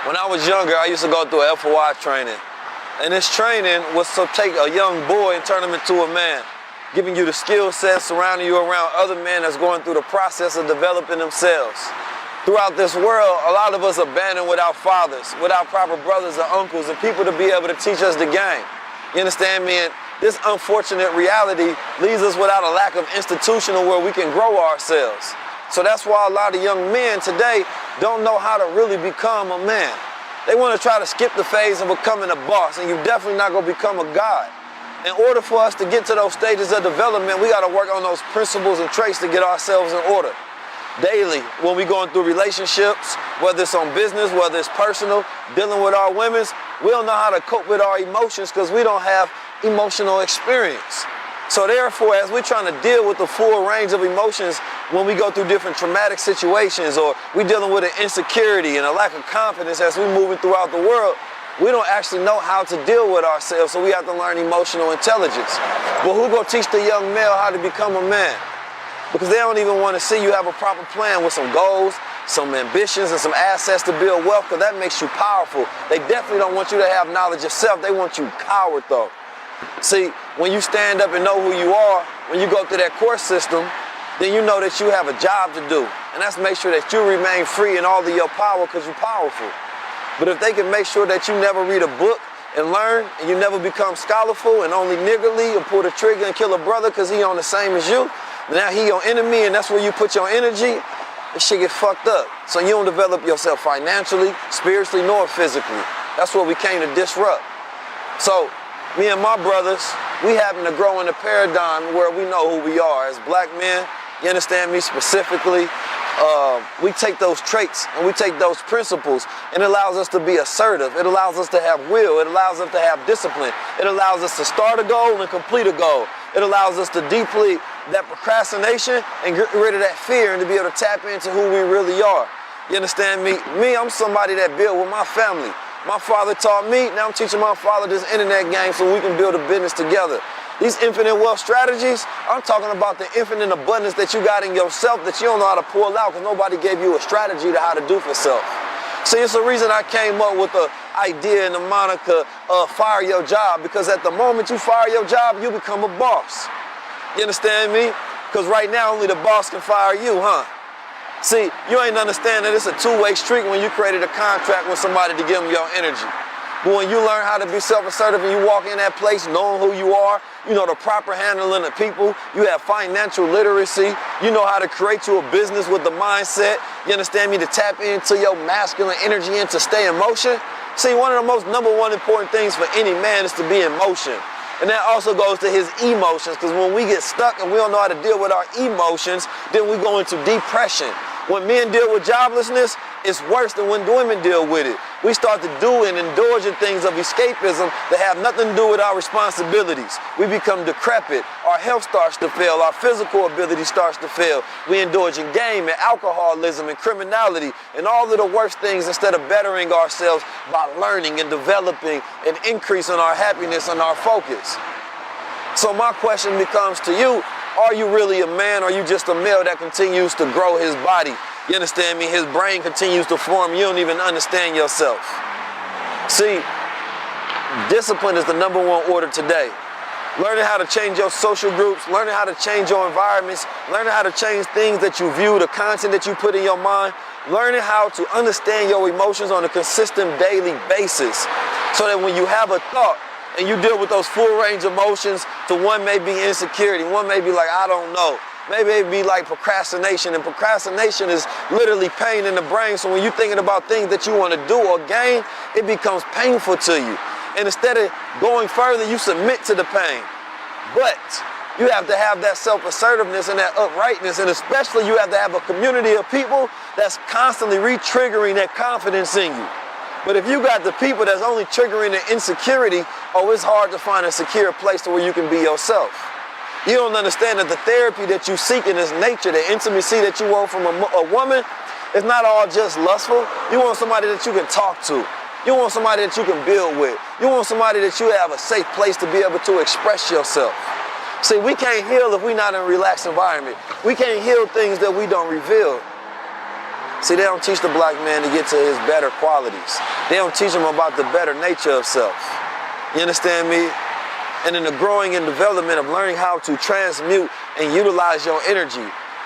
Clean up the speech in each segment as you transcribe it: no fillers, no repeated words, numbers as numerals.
When I was younger, I used to go through a FOI training. And this training was to take a young boy and turn him into a man, giving you the skill set, surrounding you around other men that's going through the process of developing themselves. Throughout this world, a lot of us abandoned without fathers, without proper brothers or uncles, and people to be able to teach us the game. You understand me? And this unfortunate reality leaves us without a lack of institutional where we can grow ourselves. So that's why a lot of young men today don't know how to really become a man. They want to try to skip the phase of becoming a boss, and you're definitely not going to become a god. In order for us to get to those stages of development, we got to work on those principles and traits to get ourselves in order. Daily, when we're going through relationships, whether it's on business, whether it's personal, dealing with our women's, we don't know how to cope with our emotions because we don't have emotional experience. So therefore, as we're trying to deal with the full range of emotions when we go through different traumatic situations, or we're dealing with an insecurity and a lack of confidence as we're moving throughout the world, we don't actually know how to deal with ourselves, so we have to learn emotional intelligence. But who gonna teach the young male how to become a man? Because they don't even want to see you have a proper plan with some goals, some ambitions, and some assets to build wealth, because that makes you powerful. They definitely don't want you to have knowledge of self. They want you coward, though. See, when you stand up and know who you are, when you go through that course system, then you know that you have a job to do. And that's make sure that you remain free in all of your power because you're powerful. But if they can make sure that you never read a book and learn, and you never become scholarful and only niggerly or pull the trigger and kill a brother because he on the same as you, now he your enemy and that's where you put your energy, this shit get fucked up. So you don't develop yourself financially, spiritually, nor physically. That's what we came to disrupt. So me and my brothers, we happen to grow in a paradigm where we know who we are as black men. You understand me specifically? We take those traits and we take those principles, and it allows us to be assertive. It allows us to have will. It allows us to have discipline. It allows us to start a goal and complete a goal. It allows us to deplete that procrastination and get rid of that fear and to be able to tap into who we really are. You understand me? I'm somebody that built with my family. My father taught me, now I'm teaching my father this internet game so we can build a business together. These infinite wealth strategies, I'm talking about the infinite abundance that you got in yourself that you don't know how to pull out because nobody gave you a strategy to how to do for self. See, it's the reason I came up with the idea and the moniker of fire your job, because at the moment you fire your job, you become a boss. You understand me? Because right now only the boss can fire you, huh? See, you ain't understand that it's a two-way street when you created a contract with somebody to give them your energy. But when you learn how to be self-assertive and you walk in that place knowing who you are, you know the proper handling of people, you have financial literacy, you know how to create you a business with the mindset, you understand me, to tap into your masculine energy and to stay in motion. See, one of the most number one important things for any man is to be in motion. And that also goes to his emotions, because when we get stuck and we don't know how to deal with our emotions, then we go into depression. When men deal with joblessness, it's worse than when women deal with it. We start to do and indulge in things of escapism that have nothing to do with our responsibilities. We become decrepit. Our health starts to fail. Our physical ability starts to fail. We indulge in game and alcoholism and criminality and all of the worst things instead of bettering ourselves by learning and developing and increasing our happiness and our focus. So my question becomes to you, are you really a man, or are you just a male that continues to grow his body? You understand me? His brain continues to form. You don't even understand yourself. See, discipline is the number one order today. Learning how to change your social groups, learning how to change your environments, learning how to change things that you view, the content that you put in your mind, learning how to understand your emotions on a consistent daily basis so that when you have a thought, and you deal with those full range emotions, to one may be insecurity, one may be like, I don't know. Maybe it'd be like procrastination, and procrastination is literally pain in the brain. So when you're thinking about things that you want to do or gain, it becomes painful to you. And instead of going further, you submit to the pain. But you have to have that self-assertiveness and that uprightness, and especially you have to have a community of people that's constantly re-triggering that confidence in you. But if you got the people that's only triggering the insecurity, it's hard to find a secure place to where you can be yourself. You don't understand that the therapy that you seek in this nature, the intimacy that you want from a woman, is not all just lustful. You want somebody that you can talk to. You want somebody that you can build with. You want somebody that you have a safe place to be able to express yourself. See, we can't heal if we're not in a relaxed environment. We can't heal things that we don't reveal. See, they don't teach the black man to get to his better qualities. They don't teach him about the better nature of self. You understand me? And in the growing and development of learning how to transmute and utilize your energy,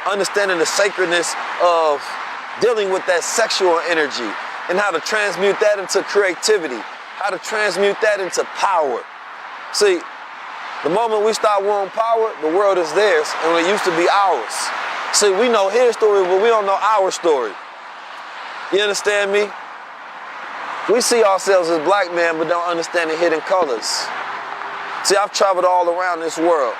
understanding the sacredness of dealing with that sexual energy and how to transmute that into creativity, how to transmute that into power. See, the moment we start wanting power, the world is theirs and it used to be ours. See, we know his story, but we don't know our story. You understand me? We see ourselves as black men, but don't understand the hidden colors. See, I've traveled all around this world.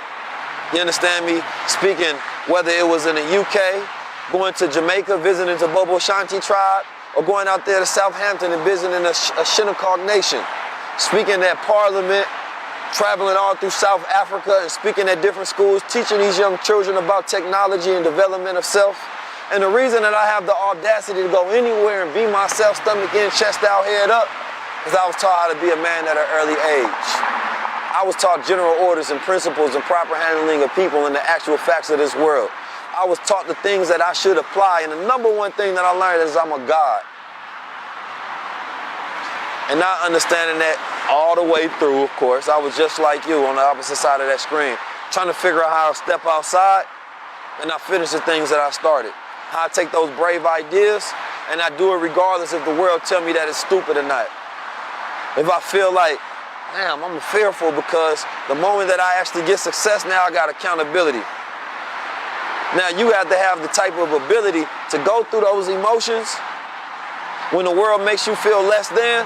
You understand me? Speaking, whether it was in the UK, going to Jamaica, visiting the Bobo Shanti tribe, or going out there to Southampton and visiting a Shinnecock nation. Speaking at Parliament, traveling all through South Africa and speaking at different schools, teaching these young children about technology and development of self. And the reason that I have the audacity to go anywhere and be myself, stomach in, chest out, head up, is I was taught how to be a man at an early age. I was taught general orders and principles and proper handling of people and the actual facts of this world. I was taught the things that I should apply, and the number one thing that I learned is I'm a God. And not understanding that all the way through, of course, I was just like you on the opposite side of that screen, trying to figure out how to step outside and I finish the things that I started. How I take those brave ideas and I do it regardless if the world tell me that it's stupid or not. If I feel like, damn, I'm fearful because the moment that I actually get success, now I got accountability. Now you have to have the type of ability to go through those emotions when the world makes you feel less than,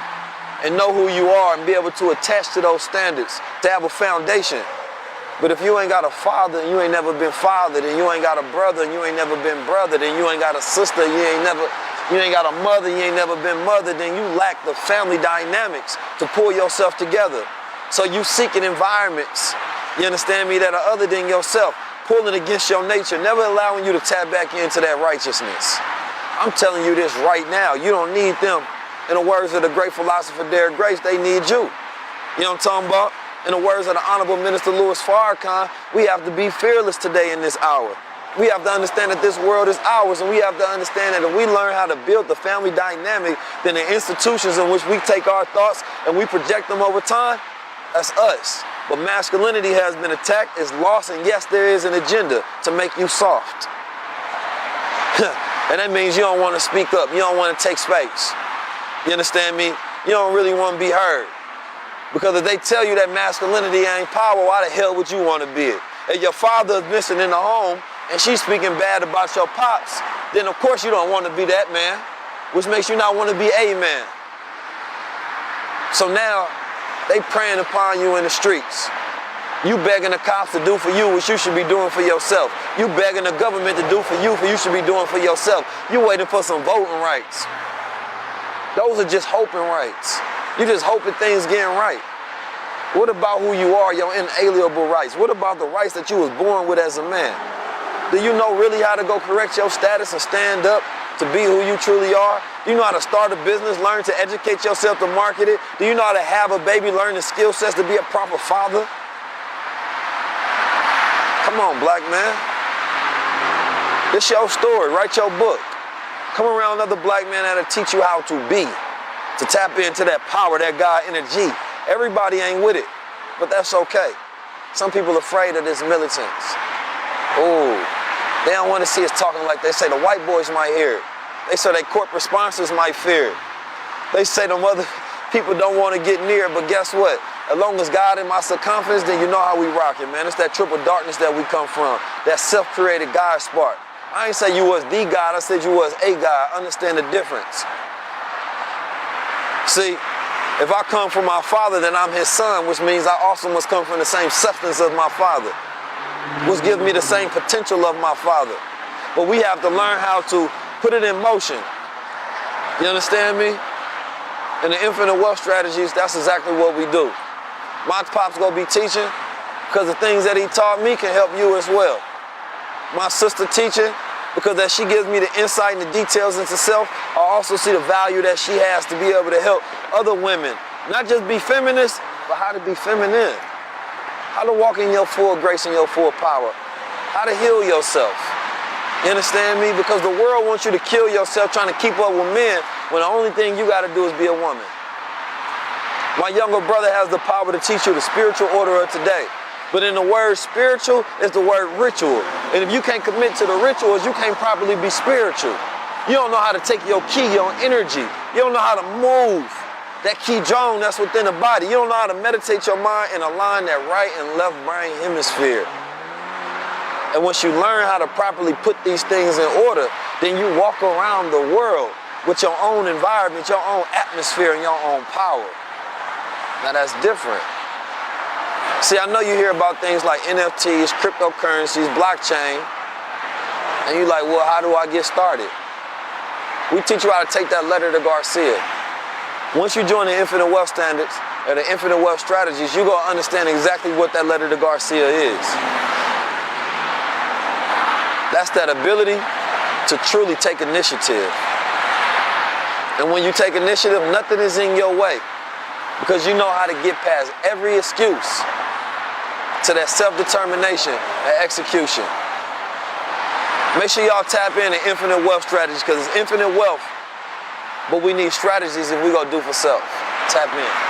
and know who you are and be able to attach to those standards, to have a foundation. But if you ain't got a father and you ain't never been fathered, and you ain't got a brother and you ain't never been brothered, and you ain't got a sister, you ain't got a mother, you ain't never been mothered, then you lack the family dynamics to pull yourself together. So you seeking environments, you understand me, that are other than yourself, pulling against your nature, never allowing you to tap back into that righteousness. I'm telling you this right now, you don't need them. In the words of the great philosopher Derek Grace, they need you. You know what I'm talking about? In the words of the Honorable Minister Louis Farrakhan, we have to be fearless today in this hour. We have to understand that this world is ours, and we have to understand that if we learn how to build the family dynamic, then the institutions in which we take our thoughts and we project them over time, that's us. But masculinity has been attacked, is lost, and yes, there is an agenda to make you soft. And that means you don't want to speak up, you don't want to take space. You understand me? You don't really want to be heard. Because if they tell you that masculinity ain't power, why the hell would you want to be it? If your father is missing in the home and she's speaking bad about your pops, then of course you don't want to be that man, which makes you not want to be a man. So now they preying upon you in the streets. You begging the cops to do for you what you should be doing for yourself. You begging the government to do for you what you should be doing for yourself. You waiting for some voting rights. Those are just hoping rights. You just hoping things getting right. What about who you are, your inalienable rights? What about the rights that you was born with as a man? Do you know really how to go correct your status and stand up to be who you truly are? Do you know how to start a business, learn to educate yourself to market it? Do you know how to have a baby, learn the skill sets to be a proper father? Come on, black man. It's your story, write your book. Come around another black man that'll teach you how to be, to tap into that power, that God energy. Everybody ain't with it, but that's okay. Some people are afraid of this militants. Oh, they don't want to see us talking like they say the white boys might hear it. They say their corporate sponsors might fear it. They say them other people don't want to get near, but guess what? As long as God in my circumference, then you know how we rock it, man. It's that triple darkness that we come from, that self-created God spark. I ain't say you was the God, I said you was a God. Understand the difference. See, if I come from my father, then I'm his son, which means I also must come from the same substance of my father, which gives me the same potential of my father. But we have to learn how to put it in motion. You understand me? In the infinite wealth strategies, that's exactly what we do. My pop's gonna be teaching because the things that he taught me can help you as well. My sister teaching because as she gives me the insight and the details into self, I also see the value that she has to be able to help other women. Not just be feminist, but how to be feminine. How to walk in your full grace and your full power. How to heal yourself. You understand me? Because the world wants you to kill yourself trying to keep up with men when the only thing you got to do is be a woman. My younger brother has the power to teach you the spiritual order of today. But in the word spiritual is the word ritual. And if you can't commit to the rituals, you can't properly be spiritual. You don't know how to take your ki, your energy. You don't know how to move that ki drone that's within the body. You don't know how to meditate your mind and align that right and left brain hemisphere. And once you learn how to properly put these things in order, then you walk around the world with your own environment, your own atmosphere, and your own power. Now that's different. See, I know you hear about things like NFTs, cryptocurrencies, blockchain, and you're like, well, how do I get started? We teach you how to take that letter to Garcia. Once you join the Infinite Wealth Standards, or the Infinite Wealth Strategies, you're going to understand exactly what that letter to Garcia is. That's that ability to truly take initiative. And when you take initiative, nothing is in your way. Because you know how to get past every excuse to that self-determination and execution. Make sure y'all tap in to Infinite Wealth Strategies, because it's infinite wealth, but we need strategies if we gonna do for self. Tap in.